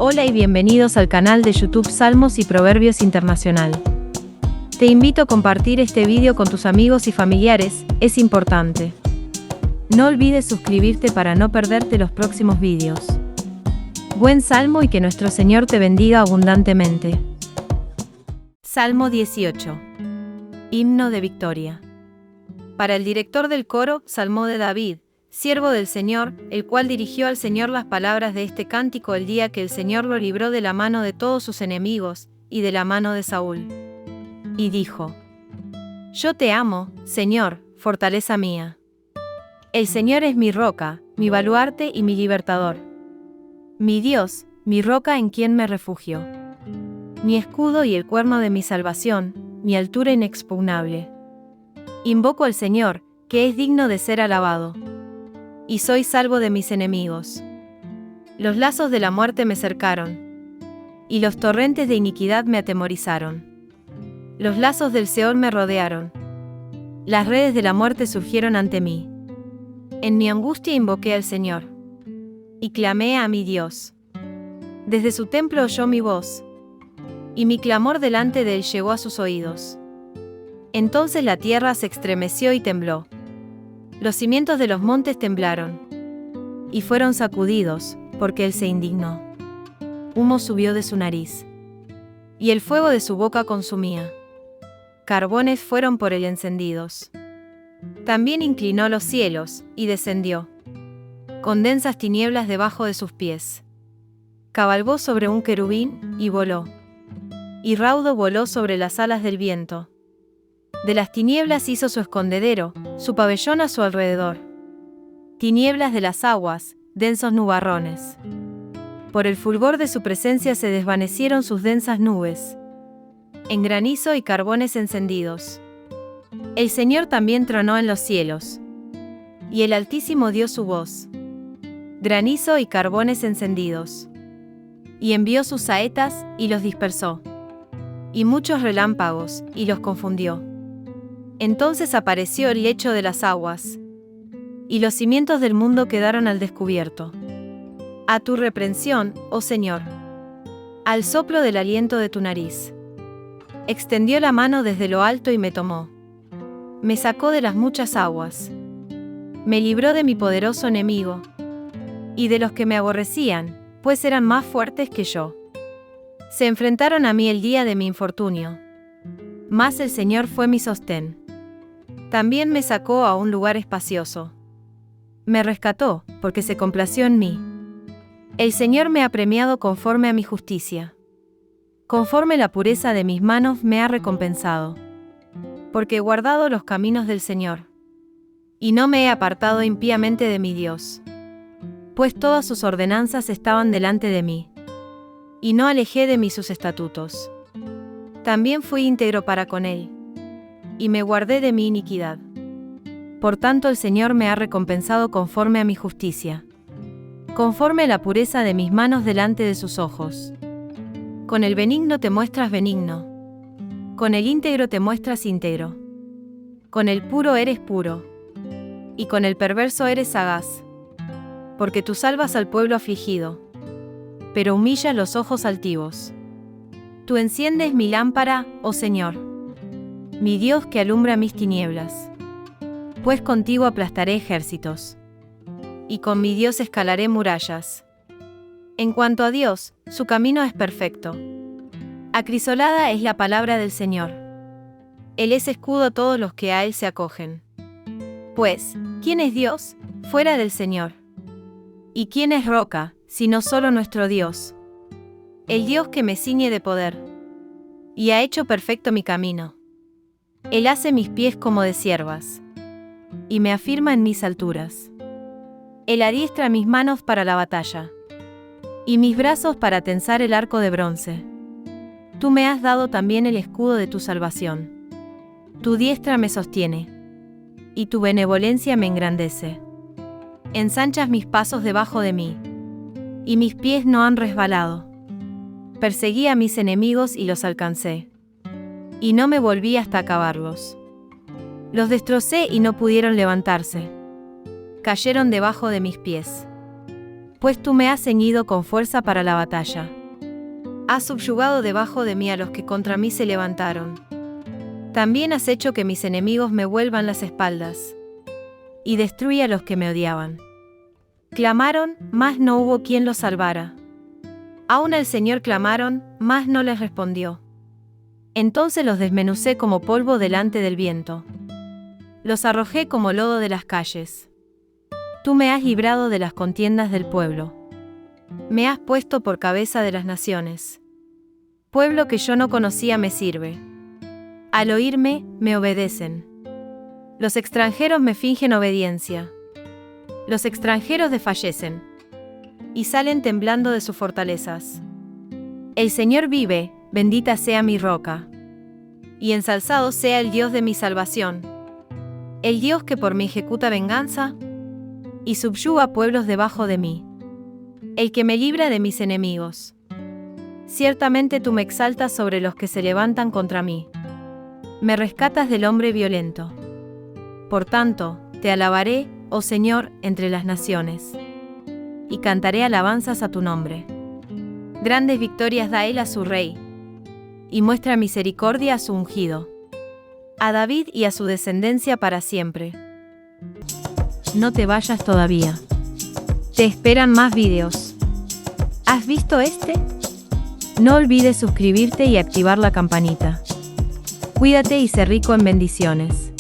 Hola y bienvenidos al canal de YouTube Salmos y Proverbios Internacional. Te invito a compartir este vídeo con tus amigos y familiares, es importante. No olvides suscribirte para no perderte los próximos vídeos. Buen salmo y que nuestro Señor te bendiga abundantemente. Salmo 18. Himno de victoria. Para el director del coro, Salmo de David, siervo del Señor, el cual dirigió al Señor las palabras de este cántico el día que el Señor lo libró de la mano de todos sus enemigos, y de la mano de Saúl. Y dijo: Yo te amo, Señor, fortaleza mía. El Señor es mi roca, mi baluarte y mi libertador. Mi Dios, mi roca en quien me refugio. Mi escudo y el cuerno de mi salvación, mi altura inexpugnable. Invoco al Señor, que es digno de ser alabado. Y soy salvo de mis enemigos. Los lazos de la muerte me cercaron, y los torrentes de iniquidad me atemorizaron. Los lazos del Seol me rodearon. Las redes de la muerte surgieron ante mí. En mi angustia invoqué al Señor, y clamé a mi Dios. Desde su templo oyó mi voz, y mi clamor delante de él llegó a sus oídos. Entonces la tierra se estremeció y tembló. Los cimientos de los montes temblaron, y fueron sacudidos, porque él se indignó. Humo subió de su nariz, y el fuego de su boca consumía. Carbones fueron por él encendidos. También inclinó los cielos, y descendió, con densas tinieblas debajo de sus pies. Cabalgó sobre un querubín, y voló. Y raudo voló sobre las alas del viento. De las tinieblas hizo su escondedero, su pabellón a su alrededor. Tinieblas de las aguas, densos nubarrones. Por el fulgor de su presencia se desvanecieron sus densas nubes. En granizo y carbones encendidos. El Señor también tronó en los cielos. Y el Altísimo dio su voz. Granizo y carbones encendidos. Y envió sus saetas, y los dispersó. Y muchos relámpagos, y los confundió. Entonces apareció el lecho de las aguas, y los cimientos del mundo quedaron al descubierto. A tu reprensión, oh Señor. Al soplo del aliento de tu nariz. Extendió la mano desde lo alto y me tomó. Me sacó de las muchas aguas. Me libró de mi poderoso enemigo, y de los que me aborrecían, pues eran más fuertes que yo. Se enfrentaron a mí el día de mi infortunio. Mas el Señor fue mi sostén. También me sacó a un lugar espacioso. Me rescató, porque se complació en mí. El Señor me ha premiado conforme a mi justicia. Conforme la pureza de mis manos me ha recompensado. Porque he guardado los caminos del Señor. Y no me he apartado impíamente de mi Dios. Pues todas sus ordenanzas estaban delante de mí. Y no alejé de mí sus estatutos. También fui íntegro para con él, y me guardé de mi iniquidad. Por tanto el Señor me ha recompensado conforme a mi justicia, conforme a la pureza de mis manos delante de sus ojos. Con el benigno te muestras benigno, con el íntegro te muestras íntegro, con el puro eres puro, y con el perverso eres sagaz. Porque tú salvas al pueblo afligido, pero humillas los ojos altivos. Tú enciendes mi lámpara, oh Señor, mi Dios que alumbra mis tinieblas. Pues contigo aplastaré ejércitos, y con mi Dios escalaré murallas. En cuanto a Dios, su camino es perfecto. Acrisolada es la palabra del Señor. Él es escudo a todos los que a él se acogen. Pues, ¿quién es Dios, fuera del Señor? ¿Y quién es roca, sino solo nuestro Dios? El Dios que me ciñe de poder, y ha hecho perfecto mi camino. Él hace mis pies como de ciervas, y me afirma en mis alturas. Él adiestra mis manos para la batalla, y mis brazos para tensar el arco de bronce. Tú me has dado también el escudo de tu salvación. Tu diestra me sostiene, y tu benevolencia me engrandece. Ensanchas mis pasos debajo de mí, y mis pies no han resbalado. Perseguí a mis enemigos y los alcancé, y no me volví hasta acabarlos. Los destrocé y no pudieron levantarse. Cayeron debajo de mis pies. Pues tú me has ceñido con fuerza para la batalla. Has subyugado debajo de mí a los que contra mí se levantaron. También has hecho que mis enemigos me vuelvan las espaldas. Y destruí a los que me odiaban. Clamaron, mas no hubo quien los salvara. Aún al Señor clamaron, mas no les respondió. Entonces los desmenucé como polvo delante del viento. Los arrojé como lodo de las calles. Tú me has librado de las contiendas del pueblo. Me has puesto por cabeza de las naciones. Pueblo que yo no conocía me sirve. Al oírme, me obedecen. Los extranjeros me fingen obediencia. Los extranjeros desfallecen. Y salen temblando de sus fortalezas. El Señor vive, bendita sea mi roca. Y ensalzado sea el Dios de mi salvación. El Dios que por mí ejecuta venganza, y subyuga pueblos debajo de mí. El que me libra de mis enemigos. Ciertamente tú me exaltas sobre los que se levantan contra mí. Me rescatas del hombre violento. Por tanto, te alabaré, oh Señor, entre las naciones. Y cantaré alabanzas a tu nombre. Grandes victorias da él a su rey. Y muestra misericordia a su ungido. A David y a su descendencia para siempre. No te vayas todavía. Te esperan más videos. ¿Has visto este? No olvides suscribirte y activar la campanita. Cuídate y sé rico en bendiciones.